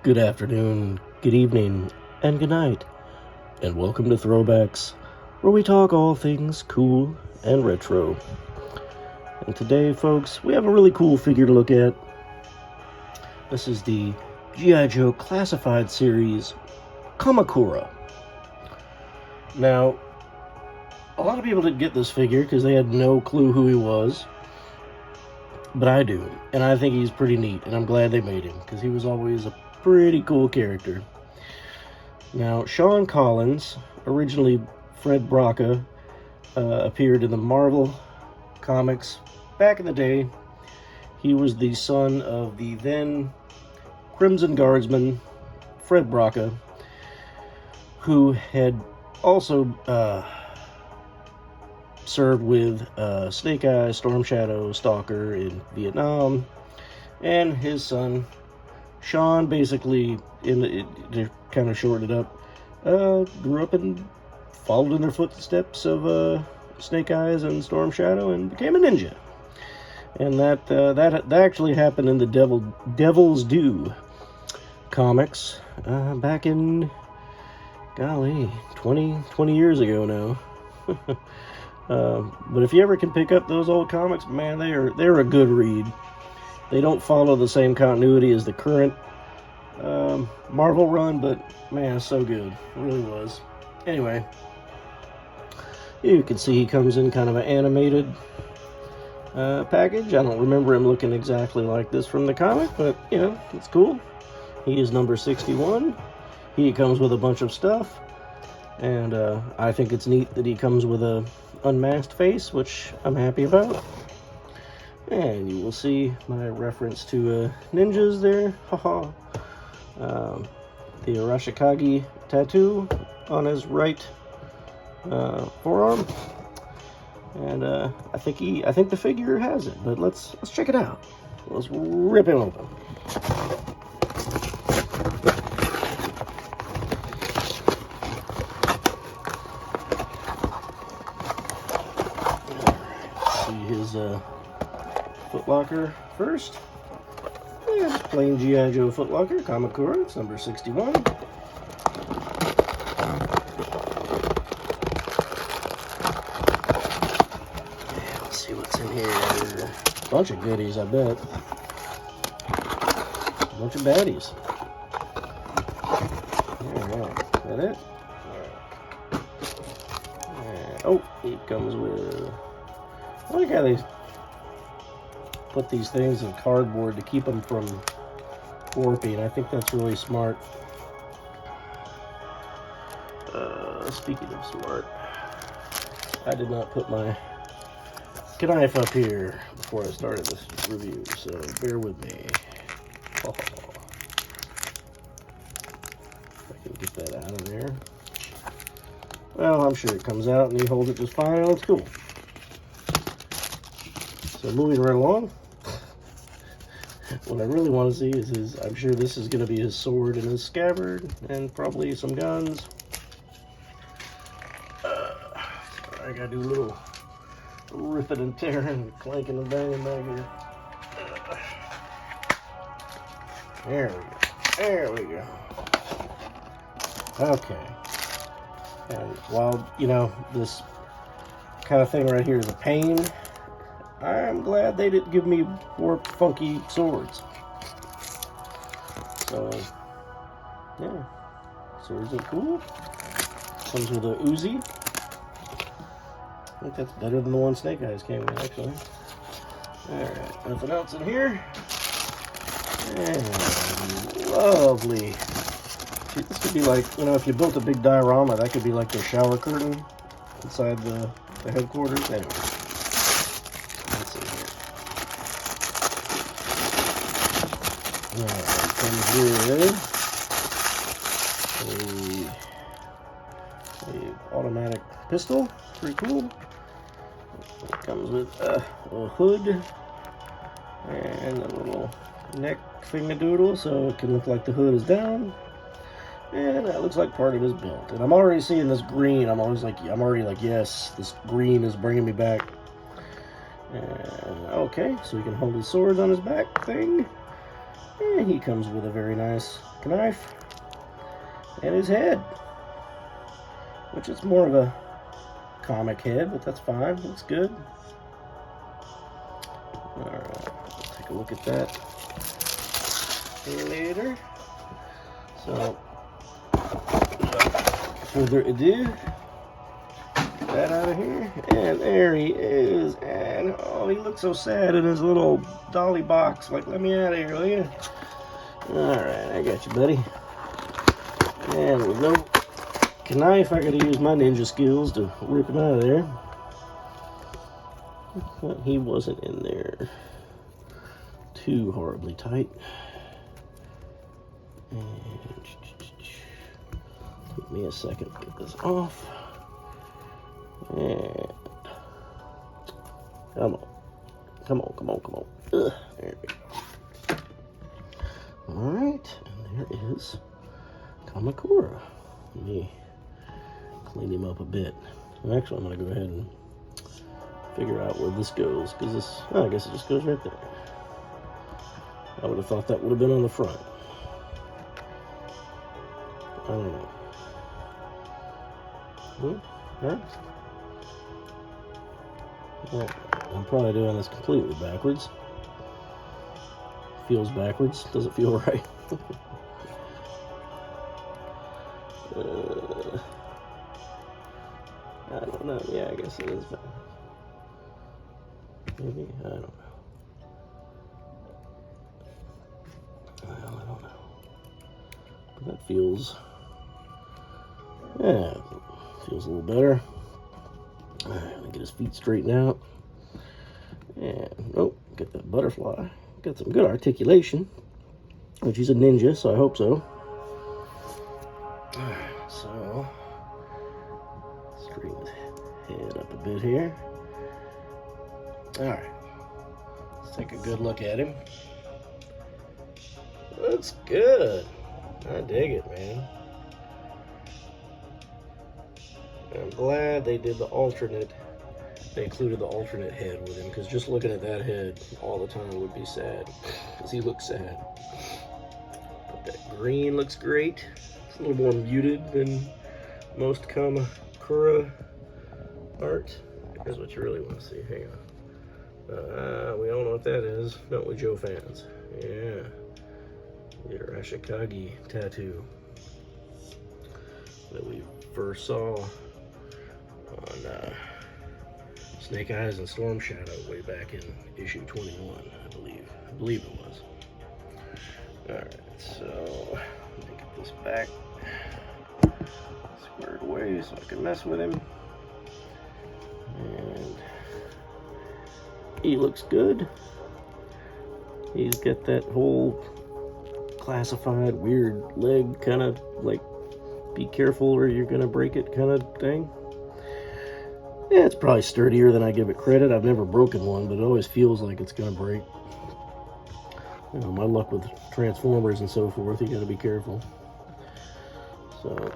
Good afternoon, good evening, and good night, and welcome to Throwbacks, where we talk all things cool and retro. And today, folks, we have a really cool figure to look at. This is the G.I. Joe Classified series, Kamakura. Now, a lot of people didn't get this figure because they had no clue who he was. But I do, and I think he's pretty neat, and I'm glad they made him, because he was always a pretty cool character. Now, Sean Collins, originally Fred Braca, appeared in the Marvel comics back in the day. He was the son of the then Crimson Guardsman, Fred Braca, who had also served with Snake Eyes, Storm Shadow, Stalker in Vietnam, and his son Sean, basically, to kind of shorten it up, grew up and followed in their footsteps of Snake Eyes and Storm Shadow and became a ninja. And that actually happened in the Devil's Due comics back in, golly, 20 years ago now. But if you ever can pick up those old comics, man, they're a good read. They don't follow the same continuity as the current Marvel run, but man, it's so good. It really was. Anyway, you can see he comes in kind of an animated package. I don't remember him looking exactly like this from the comic, but, you know, it's cool. He is number 61. He comes with a bunch of stuff, and I think it's neat that he comes with a unmasked face, which I'm happy about. And you will see my reference to ninjas there. Haha. The Arashikage tattoo on his right forearm. And I think the figure has it, but let's check it out. Let's rip him open. See his footlocker first. Yeah, just plain G.I. Joe footlocker, Kamakura. It's number 61. Let's see what's in here. Bunch of goodies, I bet. Bunch of baddies. Alright, is that it? Alright. Oh, it comes with... I like how they put these things in cardboard to keep them from warping. I think that's really smart. Speaking of smart, I did not put my knife up here before I started this review, so bear with me. Oh. If I can get that out of there. Well, I'm sure it comes out and he holds it just fine and it's cool. So moving right along. What I really want to see is his, I'm sure this is going to be his sword and his scabbard, and probably some guns. I gotta do a little ripping and tearing, clanking and banging back here. There we go. There we go. Okay. And while, you know, this kind of thing right here is a pain, I'm glad they didn't give me warped, funky swords. So, yeah. Swords are cool. Comes with a Uzi. I think that's better than the one Snake Eyes came with, actually. Alright, nothing else in here. And lovely. See, this could be like, you know, if you built a big diorama, that could be like their shower curtain inside the headquarters. Anyway. Let's see here. Alright, comes with a automatic pistol. Pretty cool. It comes with a hood and a little neck thingadoodle, so it can look like the hood is down. And that looks like part of his build. And I'm already seeing this green. I'm already like, yes, this green is bringing me back. Okay, so he can hold his sword on his back thing. And he comes with a very nice knife and his head, which is more of a comic head, but that's fine. Looks good. Alright, let's take a look at that later. So, without further ado, get that out of here. And there he is. And oh, he looks so sad in his little dolly box. Like, let me out of here, will you? Alright, I got you, buddy. And with no knife, I gotta use my ninja skills to rip him out of there. But he wasn't in there too horribly tight. And take me a second to get this off. And come on. Come on, come on, come on. Ugh, there we go. Alright, and there is Kamakura. Let me clean him up a bit. Actually, I'm going to go ahead and figure out where this goes, because this, oh, I guess it just goes right there. I would have thought that would have been on the front. I don't know. Huh? Well, I'm probably doing this completely backwards. Feels backwards. Doesn't feel right. I don't know. Yeah, I guess it is. But maybe, I don't know. Well, I don't know. But that feels, yeah, feels a little better. All right, let me get his feet straightened out. And, oh, get that butterfly. Got some good articulation, which he's a ninja, so I hope so. All right, so straighten his head up a bit here. All right, let's take a good look at him. Looks good. I dig it, man. I'm glad they did the alternate. They included the alternate head with him, because just looking at that head all the time would be sad, because he looks sad. But that green looks great. It's a little more muted than most Kamakura art. Here's what you really want to see. Hang on. We all know what that is, don't we, Joe fans? Yeah. The Arashikage tattoo that we first saw on Snake Eyes and Storm Shadow way back in issue 21, I believe it was. Alright, so let me get this back squared away so I can mess with him. And he looks good. He's got that whole classified weird leg, kind of like be careful or you're gonna break it kind of thing. Yeah, it's probably sturdier than I give it credit. I've never broken one, but it always feels like it's gonna break. You know, my luck with Transformers and so forth, you gotta be careful. So,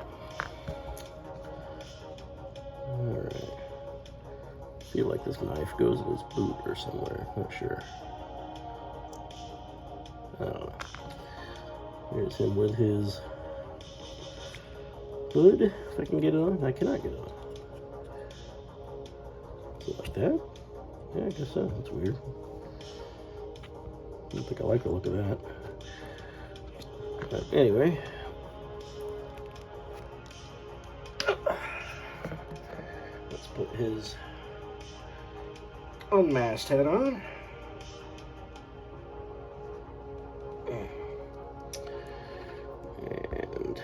alright. I feel like this knife goes in his boot or somewhere, not sure. I don't know. Here's him with his hood. If I can get it on, I cannot get it on. Like that? Yeah, I guess so. That's weird. I don't think I like the look of that. But anyway. Let's put his unmasked head on. And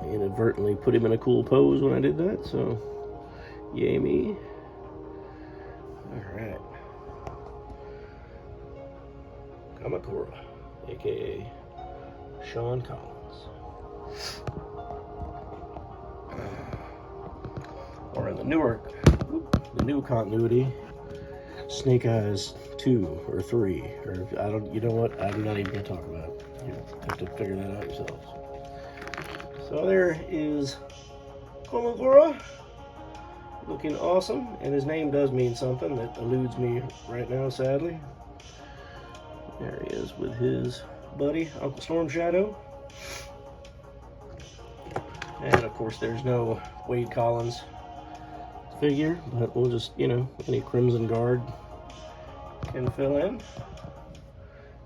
I inadvertently put him in a cool pose when I did that, so yay me. Alright. Kamakura, aka Sean Collins. Or in the new continuity, Snake Eyes 2 or 3, or I don't, you know what, I'm not even going to talk about it. You have to figure that out yourselves. So there is Kamakura, looking awesome, and his name does mean something that eludes me right now, sadly. There he is with his buddy, Uncle Storm Shadow. And of course, there's no Wade Collins figure, but we'll just, you know, any Crimson Guard can fill in.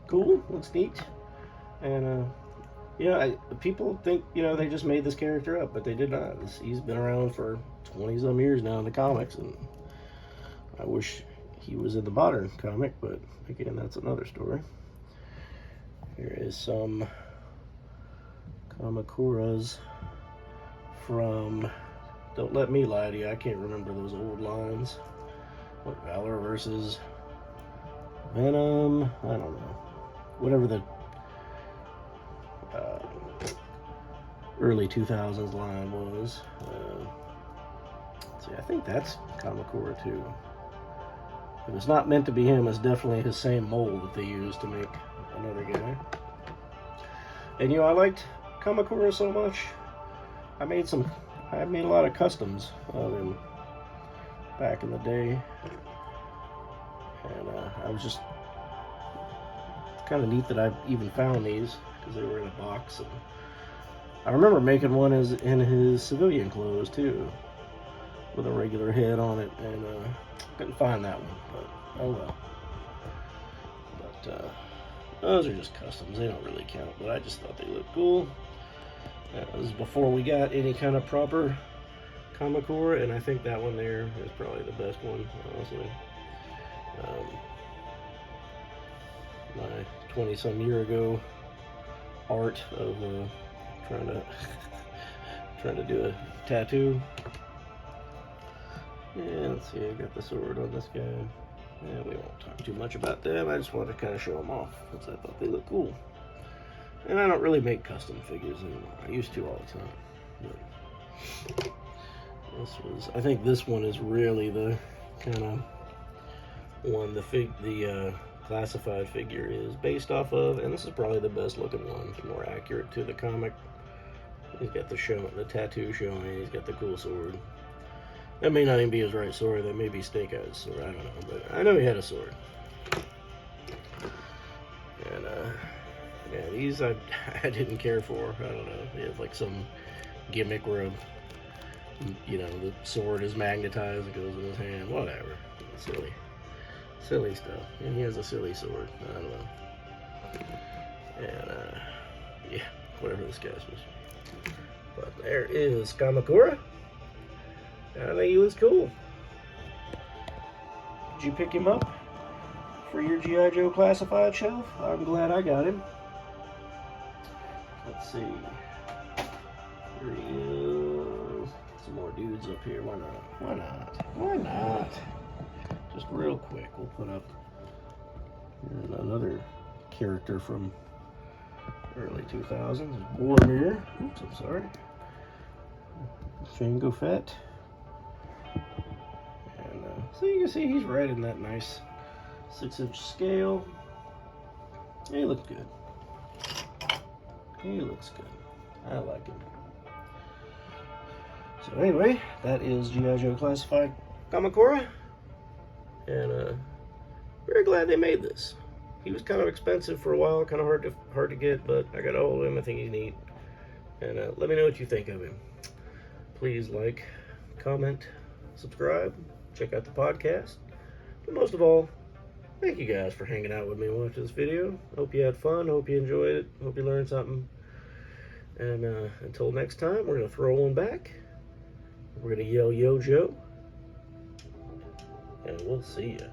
Cool, looks neat. And yeah, people think, you know, they just made this character up, but they did not. He's been around for 20 some years now in the comics, and I wish he was in the modern comic, but again, that's another story. Here is some Kamakuras from, don't let me lie to you, I can't remember those old lines. What, Valor versus Venom? I don't know. Whatever the early 2000s line was. Let's see, I think that's Kamakura too. If it's not meant to be him, it's definitely his same mold that they used to make another guy. And you know, I liked Kamakura so much, I made a lot of customs of him back in the day. And I was just kind of neat that I even found these, because they were in a box. And I remember making one in his civilian clothes too, with a regular head on it, and couldn't find that one, but oh well. But those are just customs, they don't really count, but I just thought they looked cool. That was before we got any kind of proper Kamakura, and I think that one there is probably the best one, honestly. My 20-some year ago art of trying to do a tattoo. Yeah, let's see, I got the sword on this guy. Yeah, we won't talk too much about them. I just wanted to kind of show them off since I thought they looked cool. And I don't really make custom figures anymore. I used to all the time. But I think this one is really the kind of one the classified figure is based off of, and this is probably the best looking one, more accurate to the comic. He's got the tattoo showing, he's got the cool sword. That may not even be his right sword, that may be Snake Eyes' sword, I don't know, but I know he had a sword. And yeah, these I didn't care for. I don't know, he has like some gimmick where you know, the sword is magnetized, it goes in his hand, whatever. Silly stuff. And he has a silly sword. I don't know. And yeah, whatever this guy's supposed to be. But there is Kamakura. I think he looks cool. Did you pick him up for your G.I. Joe Classified shelf? I'm glad I got him. Let's see. Here he is. Some more dudes up here. Why not? Why not? Why not? Just real quick, we'll put up another character from early 2000s. Boromir. Oops, I'm sorry. Jango Fett. And so you can see he's right in that nice 6-inch scale. He looks good. He looks good. I like him. So anyway, that is G.I. Joe Classified Kamakura. And very glad they made this. He was kind of expensive for a while, kind of hard to get, but I got a hold of him. I think he's neat. And let me know what you think of him. Please like, comment, subscribe, check out the podcast. But most of all, thank you guys for hanging out with me and watching this video. Hope you had fun. Hope you enjoyed it. Hope you learned something. And until next time, we're going to throw one back. We're going to yell, "Yo, Joe." And we'll see ya.